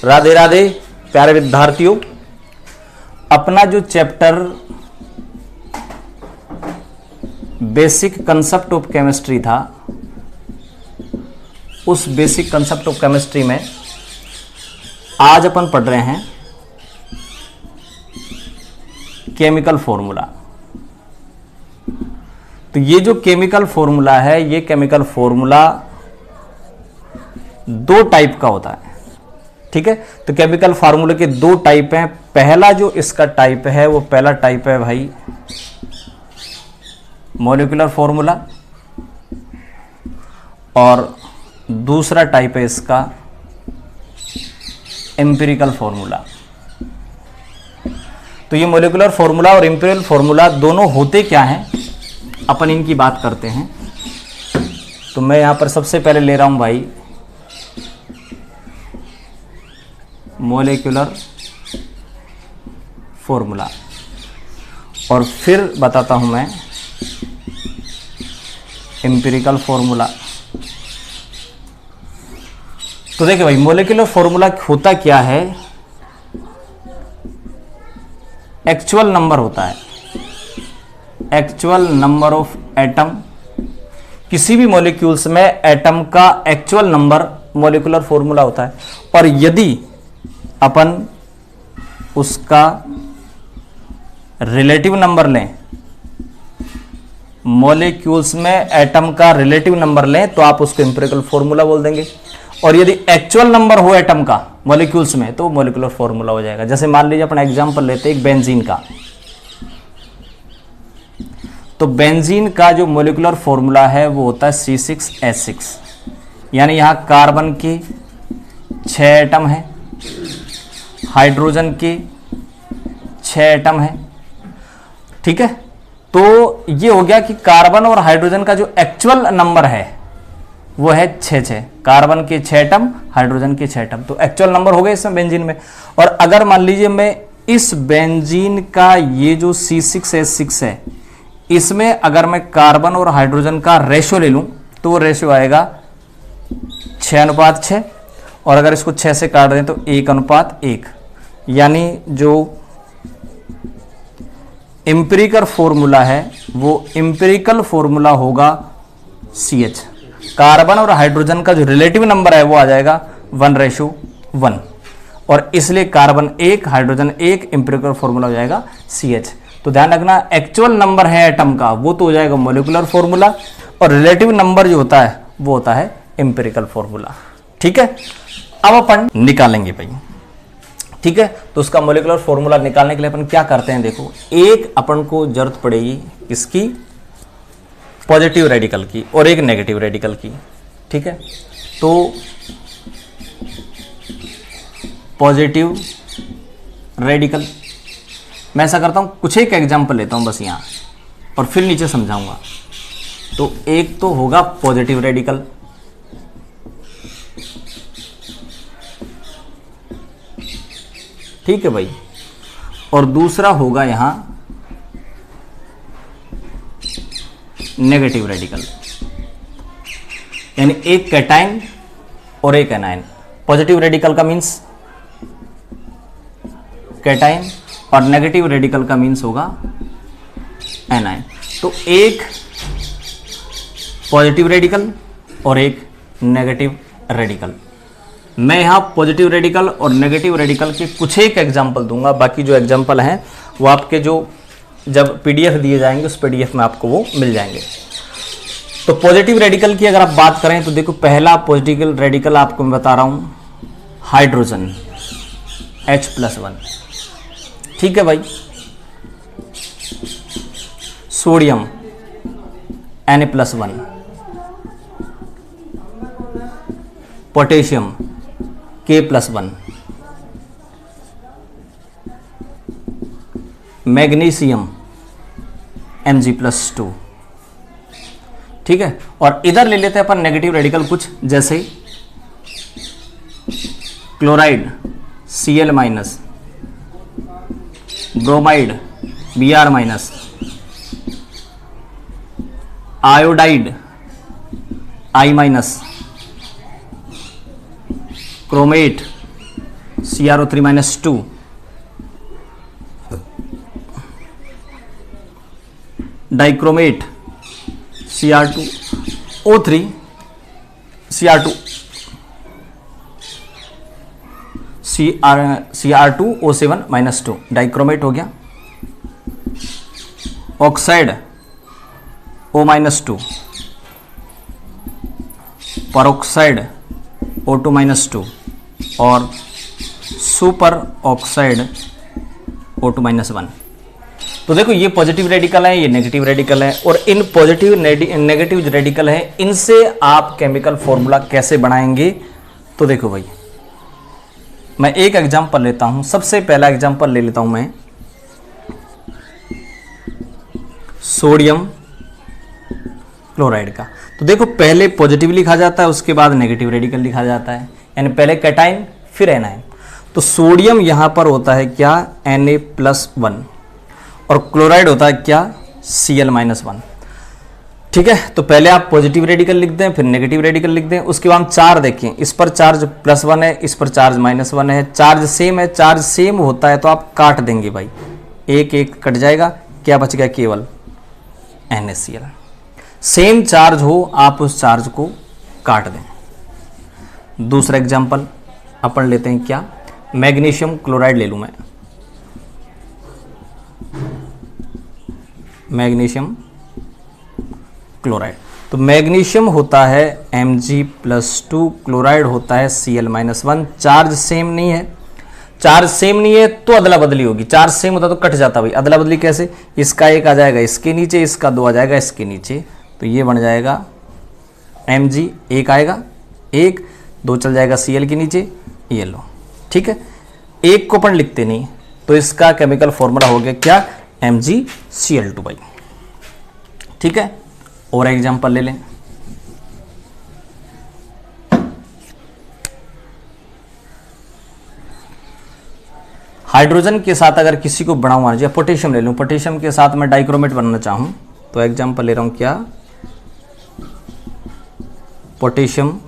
राधे राधे प्यारे विद्यार्थियों, अपना जो chapter basic concept of chemistry था, उस बेसिक कंसेप्ट ऑफ केमिस्ट्री में आज अपन पढ़ रहे हैं केमिकल फॉर्मूला। तो ये जो केमिकल फॉर्मूला है, ये केमिकल फॉर्मूला दो टाइप का होता है। ठीक है, तो केमिकल फार्मूले के दो टाइप हैं। पहला जो इसका टाइप है वो पहला टाइप है भाई मॉलिक्यूलर फॉर्मूला, और दूसरा टाइप है इसका एम्पिरिकल फॉर्मूला। तो ये मॉलिक्यूलर फॉर्मूला और एम्पिरिकल फॉर्मूला दोनों होते क्या हैं, अपन इनकी बात करते हैं। तो मैं यहां पर सबसे पहले ले रहा हूं भाई मॉलिक्यूलर फॉर्मूला, और फिर बताता हूं मैं एम्पिरिकल फॉर्मूला। तो देखिए भाई, मॉलिक्यूलर फॉर्मूला होता क्या है, एक्चुअल नंबर होता है, एक्चुअल नंबर ऑफ एटम। किसी भी मॉलिक्यूल्स में एटम का एक्चुअल नंबर मॉलिक्यूलर फॉर्मूला होता है। और यदि अपन उसका रिलेटिव नंबर लें, मॉलिक्यूल्स में एटम का रिलेटिव नंबर लें, तो आप उसको एम्पिरिकल फॉर्मूला बोल देंगे। और यदि एक्चुअल नंबर हो एटम का मॉलिक्यूल्स में, तो मॉलिक्यूलर फॉर्मूला हो जाएगा। जैसे मान लीजिए अपना एग्जांपल लेते हैं एक बेंजीन का। तो बेंजीन का जो मॉलिक्यूलर फॉर्मूला है वो होता है C6H6, यानी यहां कार्बन के 6 एटम है, हाइड्रोजन के 6 एटम है। ठीक है, तो ये हो गया कि कार्बन और हाइड्रोजन का जो एक्चुअल नंबर है वो है 6। कार्बन के 6 एटम, हाइड्रोजन के 6 एटम, तो एक्चुअल नंबर हो गए इसमें बेंजीन में। और अगर मान लीजिए मैं इस बेंजीन का ये जो C6H6 है, इसमें अगर मैं कार्बन और हाइड्रोजन का रेशो ले लूं, तो वो रेशो आएगा 6:6, और अगर इसको 6 से काट दें तो 1:1, यानी जो एम्पिरिकल फॉर्मूला है वो एम्पिरिकल फॉर्मूला होगा CH। कार्बन और हाइड्रोजन का जो रिलेटिव नंबर है वो आ जाएगा 1:1, और इसलिए कार्बन 1 हाइड्रोजन 1, एम्पिरिकल फॉर्मूला हो जाएगा CH। तो ध्यान रखना, एक्चुअल नंबर है एटम का वो तो हो जाएगा मॉलिक्यूलर फॉर्मूला, और रिलेटिव नंबर जो होता है वो होता है एम्पिरिकल फॉर्मूला। ठीक है, अब अपन निकालेंगे भाई। ठीक है, तो उसका मॉलिक्यूलर फॉर्मूला निकालने के लिए अपन क्या करते हैं, देखो, एक अपन को जरूरत पड़ेगी इसकी पॉजिटिव रेडिकल की और एक नेगेटिव रेडिकल की। ठीक है, तो पॉजिटिव रेडिकल मैं ऐसा करता हूं, कुछ एक एग्जांपल लेता हूं बस यहां, और फिर नीचे समझाऊंगा। तो एक तो होगा पॉजिटिव रेडिकल, ठीक है भाई, और दूसरा होगा यहां नेगेटिव रेडिकल, यानी एक कैटाइन और एक एनाइन। पॉजिटिव रेडिकल का मींस कैटाइन और नेगेटिव रेडिकल का मींस होगा एनाइन। तो एक पॉजिटिव रेडिकल और एक नेगेटिव रेडिकल। मैं यहां पॉजिटिव रेडिकल और नेगेटिव रेडिकल के कुछ एक एग्जांपल दूंगा, बाकी जो एग्जांपल हैं वो आपके जो जब पीडीएफ दिए जाएंगे उस पीडीएफ में आपको वो मिल जाएंगे। तो पॉजिटिव रेडिकल की अगर आप बात करें तो देखो, पहला पॉजिटिव रेडिकल आपको मैं बता रहा हूं हाइड्रोजन H+1। ठीक है भाई, sodium Na+1, potassium K+1, magnesium Mg+2। ठीक है, और इधर ले लेते हैं अपन नेगेटिव रेडिकल कुछ, जैसे chloride Cl-, bromide Br-, iodide I-, chromate CrO3 minus 2, dichromate Cr2O3 Cr2 Cr2O7 minus 2, dichromate हो गया। Oxide O minus 2, peroxide O2 minus 2 और सुपर ऑक्साइड O2 माइनस 1। तो देखो ये पॉजिटिव रेडिकल है, ये नेगेटिव रेडिकल है, और इन पॉजिटिव नेगेटिव जो रेडिकल है इनसे आप केमिकल फॉर्मूला कैसे बनाएंगे। तो देखो भाई, मैं एक एग्जांपल लेता हूं। सबसे पहला एग्जांपल ले लेता हूं मैं सोडियम क्लोराइड का। तो देखो पहले पॉजिटिव लिखा जाता है, उसके बाद नेगेटिव रेडिकल लिखा जाता है, यानी पहले कैटाइन फिर एनाइन। तो सोडियम यहां पर होता है क्या, Na+1, और क्लोराइड होता है क्या, Cl-1। ठीक है, तो पहले आप पॉजिटिव रेडिकल लिख दें, फिर नेगेटिव रेडिकल लिख दें। उसके बाद हम चार देखें, इस पर चार्ज +1 है, इस पर चार्ज -1 है, चार्ज सेम है। चार्ज सेम होता है तो आप काट देंगे भाई, एक एक कट जाएगा, क्या बच गया, केवल NaCl। सेम चार्ज हो आप उस चार्ज को काट दें। दूसरा एग्जाम्पल अपन लेते हैं क्या, मैग्नीशियम क्लोराइड ले लूं मैं, मैग्नीशियम क्लोराइड। तो मैग्नीशियम होता है Mg+2, क्लोराइड होता है Cl-1। चार्ज सेम नहीं है, चार्ज सेम नहीं है तो अदला बदली होगी। चार्ज सेम होता तो कट जाता भाई, अदला बदली कैसे, इसका एक आ जाएगा इसके नीचे, इसका 2 आ जाएगा इसके नीचे, तो ये बन जाएगा Mg, एक आएगा, एक 2 चल जाएगा Cl के नीचे, ये लो। ठीक है, एक को अपन लिखते नहीं, तो इसका केमिकल फॉर्मूला हो गया क्या, MgCl2 भाई। ठीक है, और एग्जांपल ले लें, हाइड्रोजन के साथ अगर किसी को बनाऊं, मान लीजिए पोटेशियम ले लूं, पोटेशियम के साथ मैं डाइक्रोमेट बनाना चाहूं, तो एग्जांपल ले रहा हूं क्या, पोटेशियम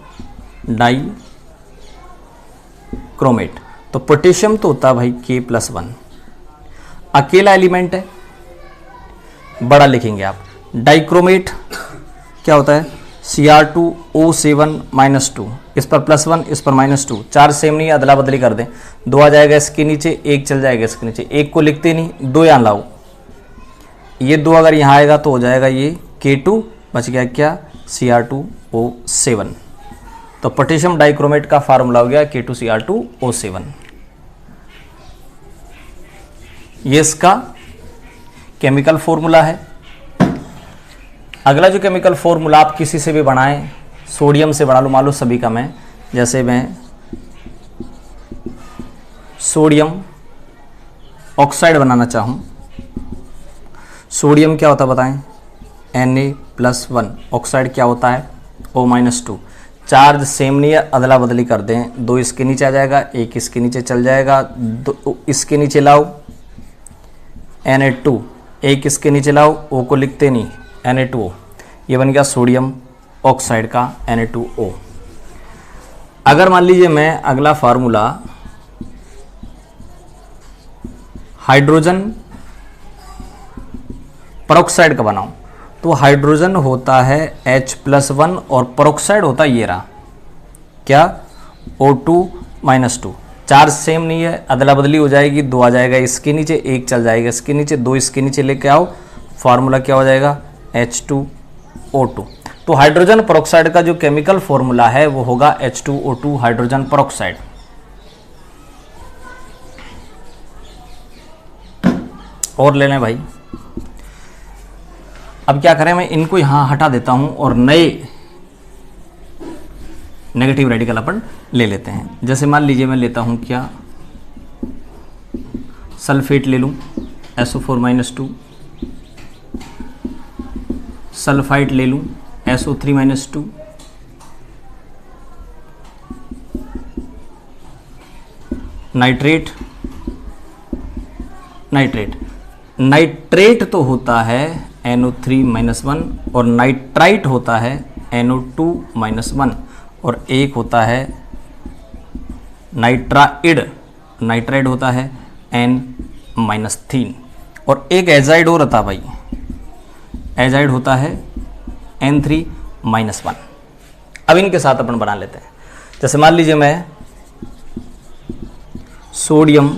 डाइक्रोमेट। तो पोटेशियम तो होता है भाई K+1, अकेला एलिमेंट है, बड़ा लिखेंगे आप। डाइक्रोमेट क्या होता है, Cr2O7-2, इस पर +1, इस पर -2, चार्ज सेम नहीं है, अदला बदली कर दें, 2 आ जाएगा इसके नीचे, एक चल जाएगा इसके नीचे, एक को लिखते नहीं, 2 यहाँ लाओ, ये 2 अगर यहाँ आएगा तो हो जाएगा ये K2, बच गया क्या, Cr2O7। तो पोटेशियम डाइक्रोमेट का फार्मूला हो गया K2Cr2O7। ये इसका केमिकल फॉर्मूला है। अगला जो केमिकल फॉर्मूला आप किसी से भी बनाएं, सोडियम से बना लो, मान लो सभी का मैं, जैसे मैं सोडियम ऑक्साइड बनाना चाहूं, सोडियम क्या होता है बताएं, Na+1, ऑक्साइड क्या होता है, O-2। चार्ज सेम नहीं है, अदला बदली कर दें, 2 इसके नीचे आ जाएगा, एक इसके नीचे चल जाएगा, 2 इसके नीचे लाओ Na2, एक इसके नीचे लाओ, O को लिखते नहीं, Na2O, ये बन गया सोडियम ऑक्साइड का Na2O। अगर मान लीजिए मैं अगला फार्मूला हाइड्रोजन परऑक्साइड का बनाऊं, तो हाइड्रोजन होता है H+1 और परऑक्साइड होता है ये रहा क्या, O2-2। चार्ज सेम नहीं है, अदला बदली हो जाएगी, 2 आ जाएगा इसके नीचे, एक चल जाएगा इसके नीचे, 2 इसके नीचे लेके आओ, फार्मूला क्या हो जाएगा, H2O2। तो हाइड्रोजन परऑक्साइड का जो केमिकल फॉर्मूला है वो होगा H2O2 हाइड्रोजन परऑक्साइड। और ले लें भाई, अब क्या करें, मैं इनको यहां हटा देता हूं और नए नेगेटिव रेडिकल अपन ले लेते हैं। जैसे मान लीजिए मैं लेता हूं क्या, सल्फेट ले लूं, SO4-2, सल्फाइड ले लूं, SO3-2, नाइट्रेट, नाइट्रेट तो होता है NO3-1 और नाइट्राइट होता है NO2-1 और एक होता है नाइट्राइड नाइट्राइड होता है N-3 और एक एजाइड और रहता भाई, एजाइड होता है N3-1। अब इनके साथ अपन बना लेते हैं। जैसे मान लीजिए मैं सोडियम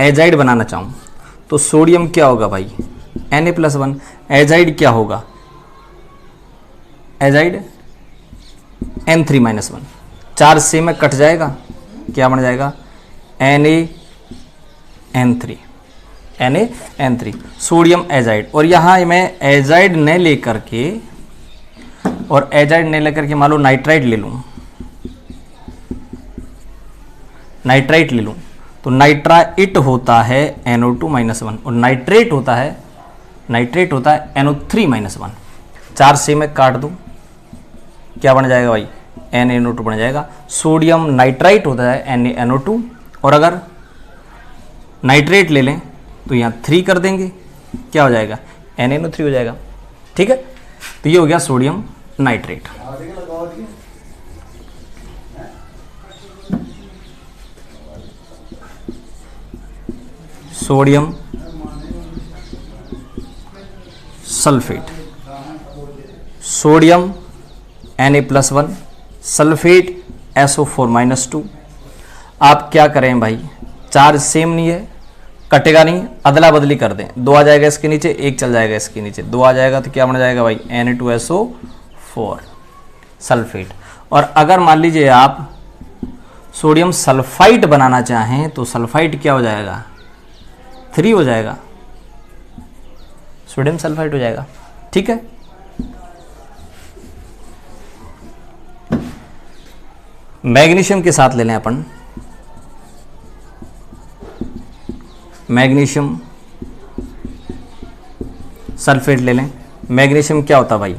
एजाइड बनाना चाहूँ तो सोडियम क्या होगा भाई, Na+1। एजाइड क्या होगा, एजाइड N3-1। चार से में कट जाएगा, क्या बन जाएगा, Na-N3 सोडियम एजाइड। और यहाँ मैं एजाइड ने लेकर के मान लो नाइट्राइट ले लूँ, नाइट्राइट ले लूँ तो नाइट्राइट होता है NO2-1 और नाइट्रेट होता है NO3-1। चार से मैं काट दूँ, क्या बन जाएगा भाई, NaNO2 बन जाएगा। सोडियम नाइट्राइट होता है NaNO2 और अगर नाइट्रेट ले लें तो यहाँ 3 कर देंगे, क्या हो जाएगा, NaNO3 हो जाएगा। ठीक है, तो ये हो गया sodium nitrate. Sodium sulphate, sodium Na+1 sulphate SO4-2। आप क्या करें भाई, चार्ज सेम नहीं है, कटेगा नहीं, अदला बदली कर दें, 2 आ जाएगा इसके नीचे, 1 चल जाएगा इसके नीचे, 2 आ जाएगा तो क्या बन जाएगा भाई, Na2SO4 सल्फेट। और अगर मान लीजिए आप सोडियम सल्फाइड बनाना चाहें तो सल्फाइड क्या हो जाएगा, 3 हो जाएगा, सोडियम सल्फाइड हो जाएगा। ठीक है, मैग्नीशियम के साथ ले लें अपन, मैग्नीशियम सल्फेट ले लें। मैग्नीशियम क्या होता भाई,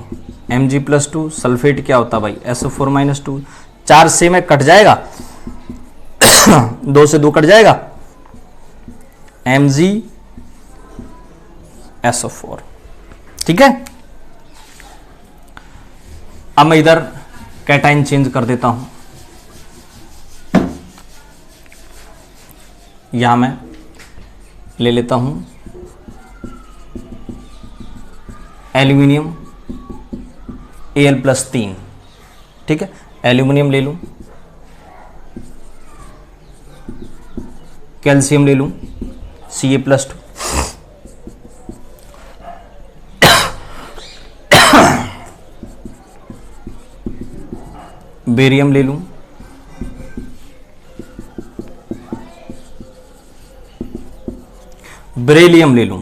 Mg+2, सल्फेट क्या होता भाई, SO4-2। 4 से में कट जाएगा 2 से 2 कट जाएगा, MgSO4। ठीक है, अब मैं इधर कैटाइन चेंज कर देता हूं। यहां मैं ले लेता हूं एल्यूमिनियम Al+3। ठीक है, एल्यूमिनियम ले लूं, कैल्शियम ले लूं Ca+2, बेरियम ले लूं, बेरिलियम ले लूं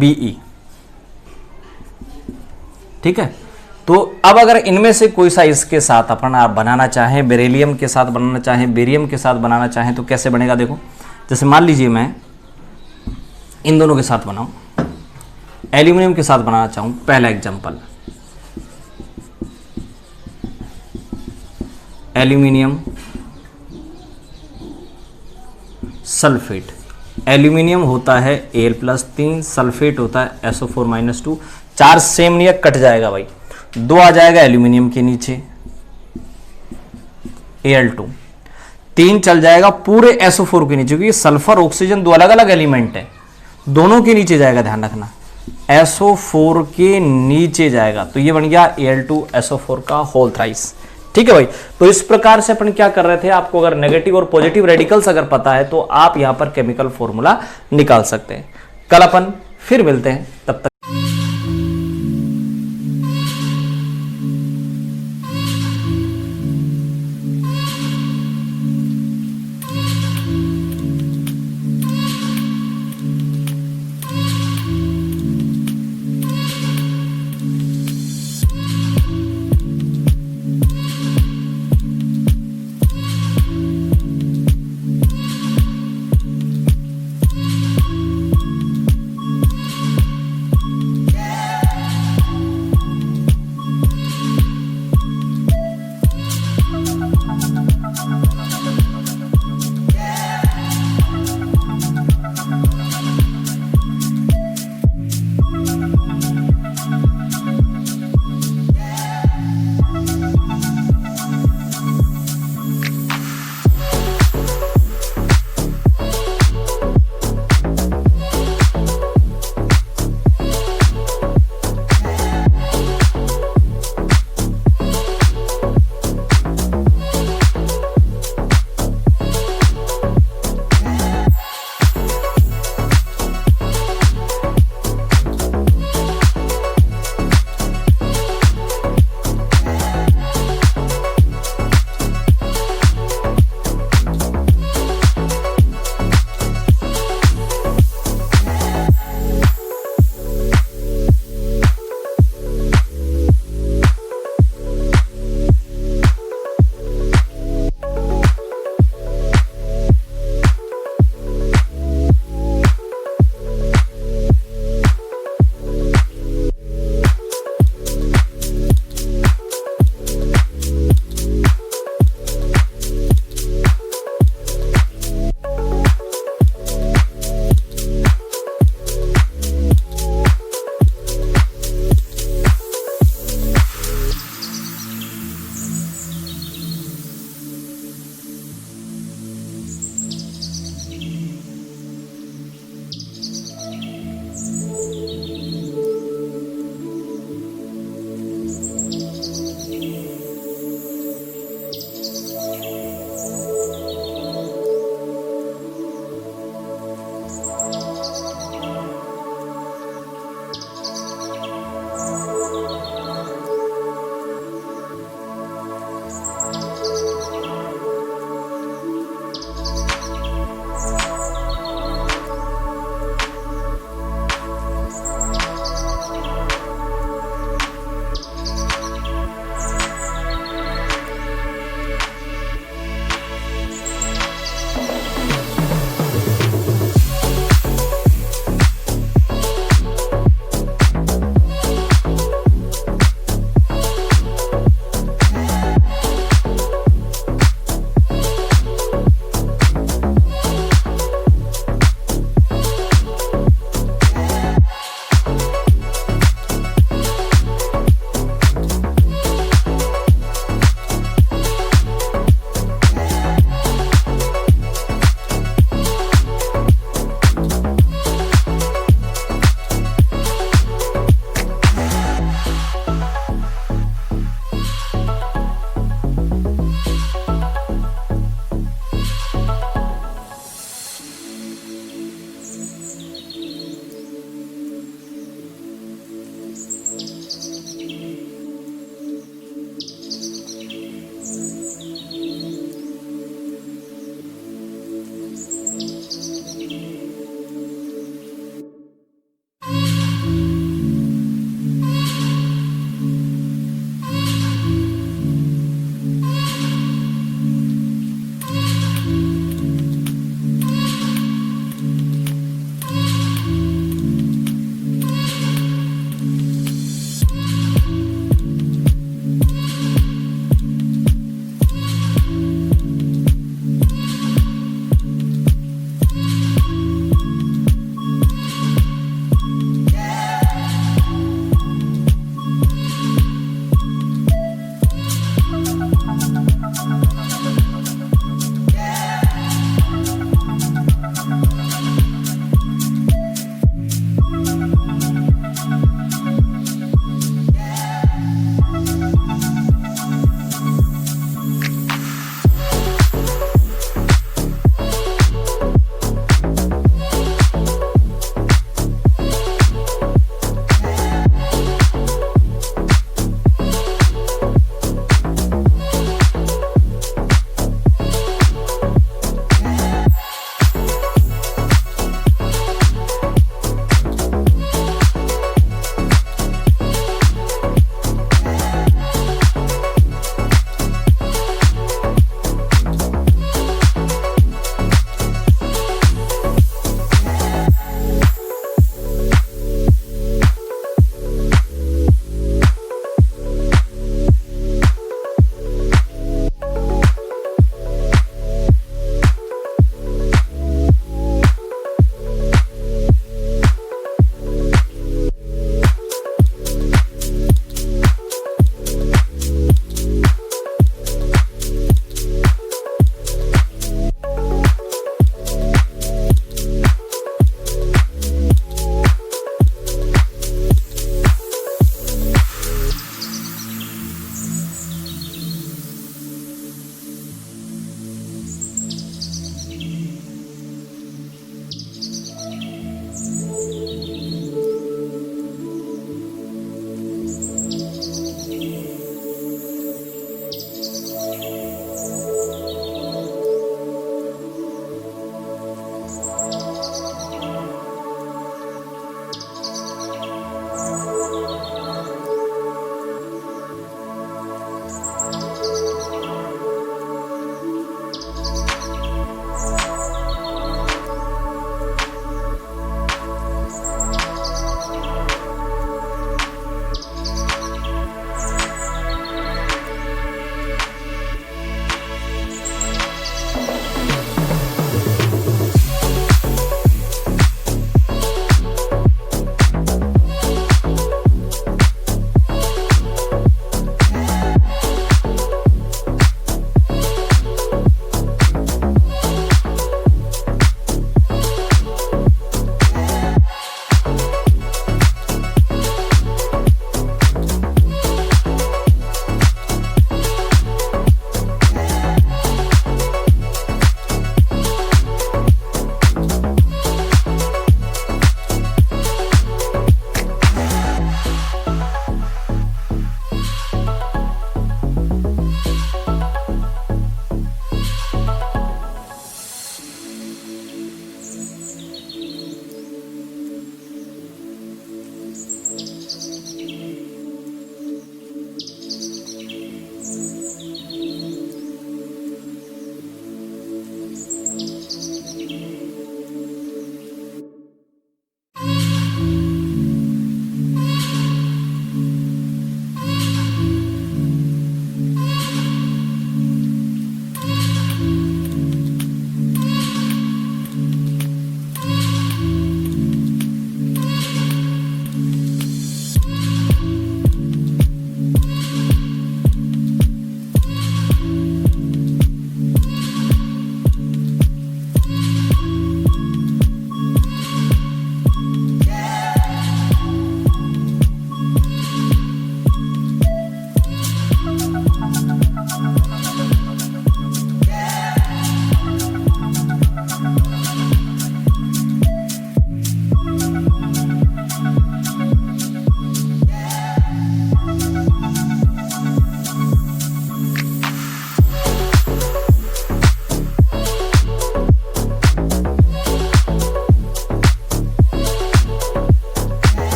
Be। ठीक है, तो अब अगर इनमें से कोई सा इसके साथ अपन आप बनाना चाहें, बेरिलियम के साथ बनाना चाहें, बेरियम के साथ बनाना चाहें तो कैसे बनेगा देखो। जैसे मान लीजिए मैं इन दोनों के साथ बनाऊं, एल्यूमिनियम के साथ बनाना चाहूं, पहला एग्जांपल एल्यूमिनियम सल्फेट। एल्यूमिनियम होता है Al+3, सल्फेट होता है SO4-2। 4 सेम नहीं है, कट जाएगा भाई, 2 आ जाएगा एल्यूमिनियम के नीचे Al2, 3 चल जाएगा पूरे SO4 के नीचे, क्योंकि सल्फर ऑक्सीजन 2 अलग अलग एलिमेंट है, दोनों के नीचे जाएगा, ध्यान रखना SO4 के नीचे जाएगा। तो ये बन गया Al2SO4 का होल थ्राइस। ठीक है भाई, तो इस प्रकार से अपन क्या कर रहे थे, आपको अगर नेगेटिव और पॉजिटिव रेडिकल्स अगर पता है तो आप यहां पर केमिकल फॉर्मूला निकाल सकते हैं। कल अपन फिर मिलते हैं, तब तक